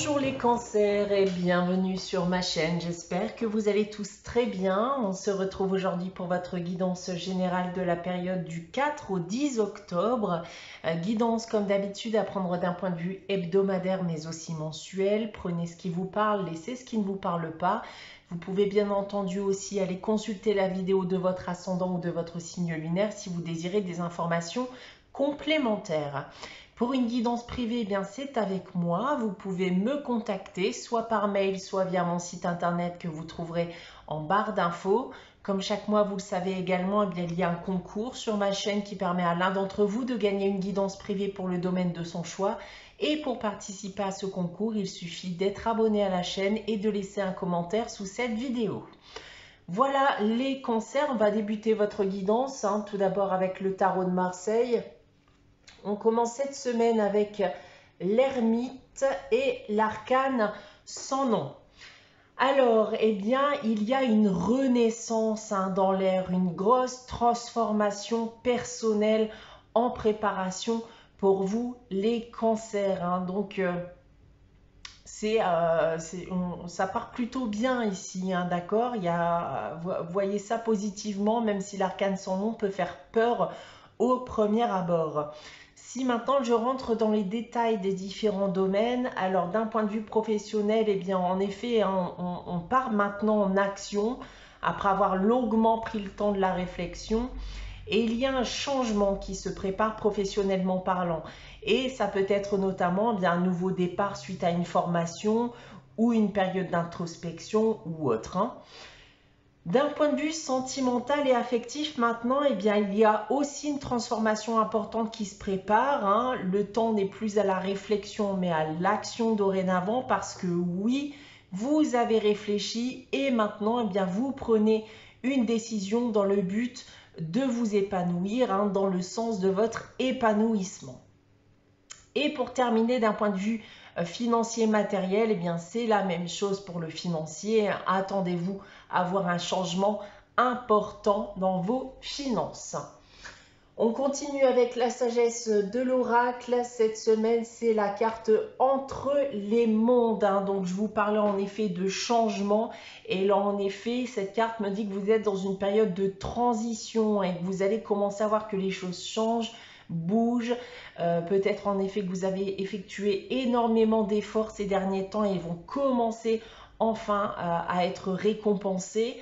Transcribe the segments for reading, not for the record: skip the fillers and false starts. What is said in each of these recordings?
Bonjour les cancers et bienvenue sur ma chaîne, j'espère que vous allez tous très bien. On se retrouve aujourd'hui pour votre guidance générale de la période du 4 au 10 octobre. Guidance comme d'habitude à prendre d'un point de vue hebdomadaire mais aussi mensuel. Prenez ce qui vous parle, laissez ce qui ne vous parle pas. Vous pouvez bien entendu aussi aller consulter la vidéo de votre ascendant ou de votre signe lunaire si vous désirez des informations complémentaires. Pour une guidance privée, eh bien c'est avec moi. Vous pouvez me contacter soit par mail, soit via mon site internet que vous trouverez en barre d'infos. Comme chaque mois, vous le savez également, eh bien, il y a un concours sur ma chaîne qui permet à l'un d'entre vous de gagner une guidance privée pour le domaine de son choix. Et pour participer à ce concours, il suffit d'être abonné à la chaîne et de laisser un commentaire sous cette vidéo. Voilà les cancers, on va débuter votre guidance, tout d'abord avec le tarot de Marseille. On commence cette semaine avec l'ermite et l'arcane sans nom. Alors, eh bien, il y a une renaissance dans l'air, une grosse transformation personnelle en préparation pour vous, les cancers. Donc, ça part plutôt bien ici, d'accord. Voyez ça positivement, même si l'arcane sans nom peut faire peur au premier abord. Si maintenant je rentre dans les détails des différents domaines, alors d'un point de vue professionnel, eh bien en effet, on part maintenant en action après avoir longuement pris le temps de la réflexion. Et il y a un changement qui se prépare professionnellement parlant. Et ça peut être notamment bien un nouveau départ suite à une formation ou une période d'introspection ou autre. D'un point de vue sentimental et affectif maintenant, eh bien, il y a aussi une transformation importante qui se prépare. Le temps n'est plus à la réflexion mais à l'action dorénavant parce que oui, vous avez réfléchi et maintenant, eh bien, vous prenez une décision dans le but de vous épanouir, dans le sens de votre épanouissement. Et pour terminer d'un point de vue financier matériel, eh bien c'est la même chose pour le financier. Attendez-vous à voir un changement important dans vos finances. On continue avec la sagesse de l'oracle. Cette semaine, c'est la carte entre les mondes. Donc, je vous parlais en effet de changement. Et là, en effet, cette carte me dit que vous êtes dans une période de transition et que vous allez commencer à voir que les choses changent, bougent. Peut-être en effet que vous avez effectué énormément d'efforts ces derniers temps et vont commencer enfin à être récompensés.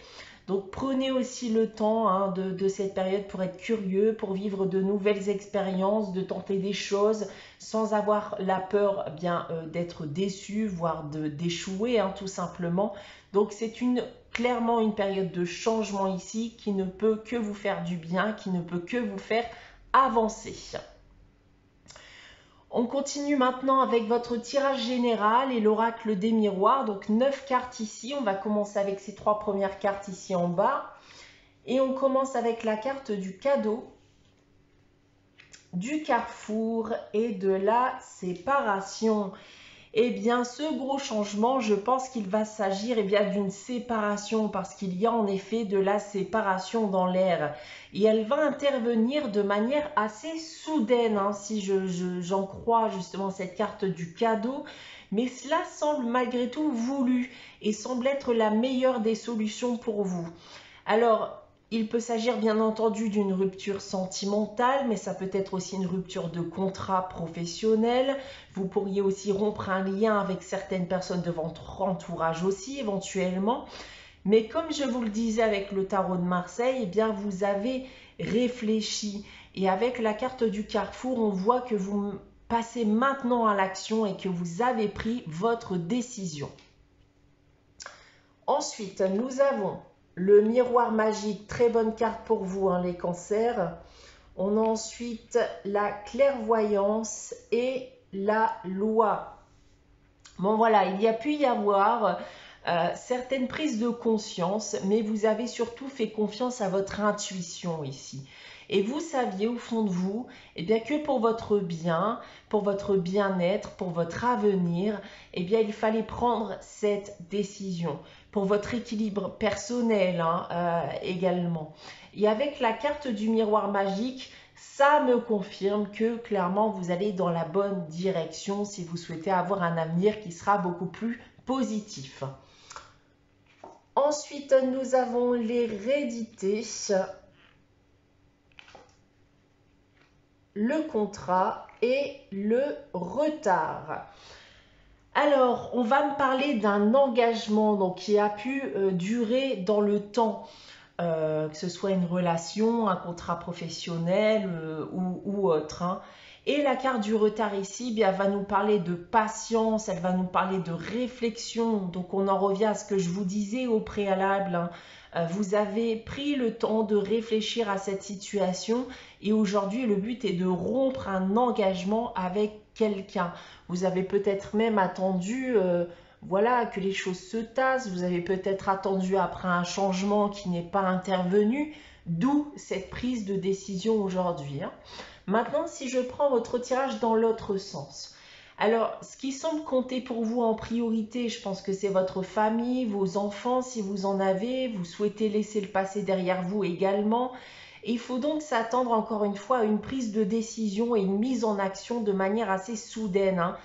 Donc prenez aussi le temps de cette période pour être curieux, pour vivre de nouvelles expériences, de tenter des choses sans avoir la peur d'être déçu, voire d'échouer tout simplement. Donc c'est clairement une période de changement ici qui ne peut que vous faire du bien, qui ne peut que vous faire avancer. On continue maintenant avec votre tirage général et l'oracle des miroirs. Donc 9 cartes ici. On va commencer avec ces 3 premières cartes ici en bas. Et on commence avec la carte du cadeau, du carrefour et de la séparation. Eh bien, ce gros changement, je pense qu'il va s'agir d'une séparation parce qu'il y a en effet de la séparation dans l'air. Et elle va intervenir de manière assez soudaine, si j'en crois justement cette carte du cadeau. Mais cela semble malgré tout voulu et semble être la meilleure des solutions pour vous. Alors, il peut s'agir bien entendu d'une rupture sentimentale, mais ça peut être aussi une rupture de contrat professionnel. Vous pourriez aussi rompre un lien avec certaines personnes de votre entourage aussi éventuellement. Mais comme je vous le disais avec le tarot de Marseille, eh bien vous avez réfléchi. Et avec la carte du carrefour, on voit que vous passez maintenant à l'action et que vous avez pris votre décision. Ensuite, nous avons le miroir magique, très bonne carte pour vous les cancers. On a ensuite la clairvoyance et la loi. Bon voilà, il y a pu y avoir certaines prises de conscience, mais vous avez surtout fait confiance à votre intuition ici. Et vous saviez au fond de vous que pour votre bien, pour votre bien-être, pour votre avenir, il fallait prendre cette décision. Pour votre équilibre personnel également. Et avec la carte du miroir magique, Ça me confirme que clairement vous allez dans la bonne direction si vous souhaitez avoir un avenir qui sera beaucoup plus positif. Ensuite, nous avons l'hérédité, le contrat et le retard. Alors, on va me parler d'un engagement donc, qui a pu durer dans le temps, que ce soit une relation, un contrat professionnel ou autre. Hein. Et la carte du retard ici, bien, elle va nous parler de patience, elle va nous parler de réflexion. Donc, on en revient à ce que je vous disais au préalable. Hein. Vous avez pris le temps de réfléchir à cette situation et aujourd'hui, le but est de rompre un engagement avec quelqu'un. Vous avez peut-être même attendu voilà, que les choses se tassent. Vous avez peut-être attendu après un changement qui n'est pas intervenu, d'où cette prise de décision aujourd'hui. Hein. Maintenant, si je prends votre tirage dans l'autre sens, alors, ce qui semble compter pour vous en priorité, je pense que c'est votre famille, vos enfants, si vous en avez, vous souhaitez laisser le passé derrière vous également. Et il faut donc s'attendre encore une fois à une prise de décision et une mise en action de manière assez soudaine, hein,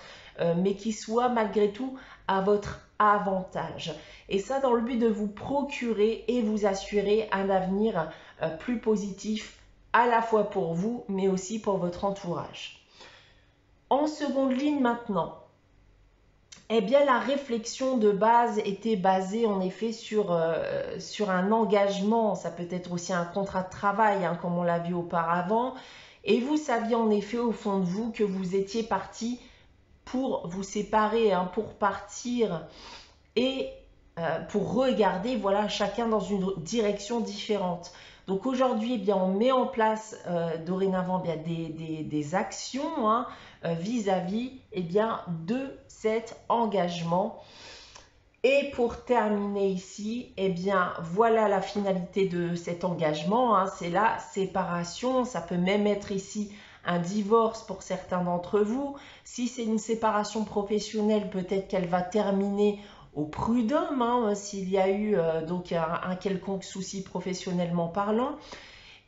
mais qui soit malgré tout à votre avantage. Et ça dans le but de vous procurer et vous assurer un avenir plus positif à la fois pour vous, mais aussi pour votre entourage. En seconde ligne maintenant, eh bien la réflexion de base était basée en effet sur un engagement, ça peut être aussi un contrat de travail, hein, comme on l'a vu auparavant, et vous saviez en effet au fond de vous que vous étiez parti pour vous séparer, hein, pour partir et pour regarder, voilà, chacun dans une direction différente. Donc aujourd'hui, eh bien, on met en place dorénavant bien, des actions hein, vis-à-vis eh bien, de cet engagement. Et pour terminer ici, eh bien, voilà la finalité de cet engagement, hein, c'est la séparation. Ça peut même être ici un divorce pour certains d'entre vous. Si c'est une séparation professionnelle, peut-être qu'elle va terminer au prud'homme, hein, s'il y a eu donc un quelconque souci professionnellement parlant.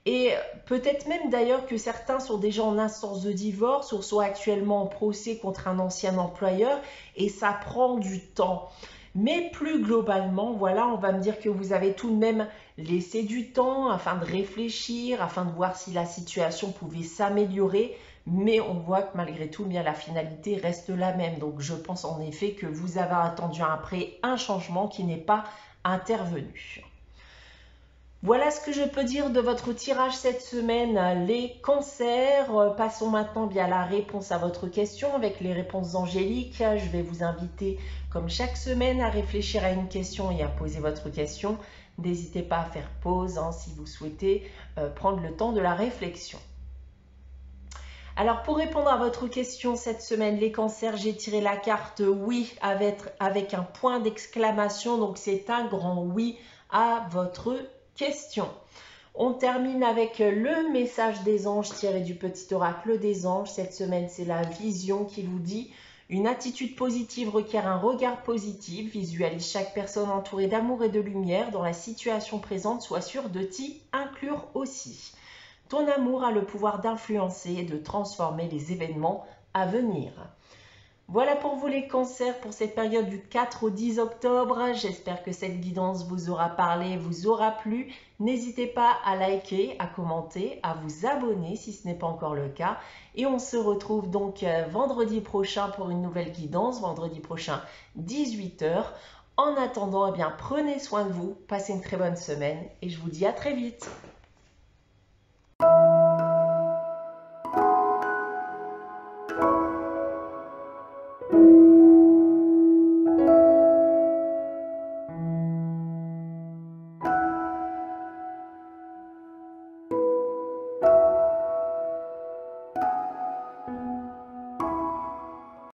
Et peut-être même d'ailleurs que certains sont déjà en instance de divorce ou sont actuellement en procès contre un ancien employeur et ça prend du temps. Mais plus globalement, voilà, on va me dire que vous avez tout de même laissé du temps afin de réfléchir, afin de voir si la situation pouvait s'améliorer. Mais on voit que malgré tout, bien, la finalité reste la même. Donc je pense en effet que vous avez attendu après un changement qui n'est pas intervenu. Voilà ce que je peux dire de votre tirage cette semaine, les cancers. Passons maintenant bien à la réponse à votre question avec les réponses angéliques. Je vais vous inviter comme chaque semaine à réfléchir à une question et à poser votre question. N'hésitez pas à faire pause hein, si vous souhaitez prendre le temps de la réflexion. Alors pour répondre à votre question cette semaine, les cancers, j'ai tiré la carte oui avec un point d'exclamation. Donc c'est un grand oui à votre question. On termine avec le message des anges tiré du petit oracle des anges. Cette semaine, c'est la vision qui vous dit « Une attitude positive requiert un regard positif. Visualise chaque personne entourée d'amour et de lumière. Dans la situation présente, sois sûr de t'y inclure aussi. Ton amour a le pouvoir d'influencer et de transformer les événements à venir. » Voilà pour vous les cancers pour cette période du 4 au 10 octobre. J'espère que cette guidance vous aura parlé, vous aura plu. N'hésitez pas à liker, à commenter, à vous abonner si ce n'est pas encore le cas. Et on se retrouve donc vendredi prochain pour une nouvelle guidance, vendredi prochain 18 h. En attendant, eh bien, prenez soin de vous, passez une très bonne semaine et je vous dis à très vite.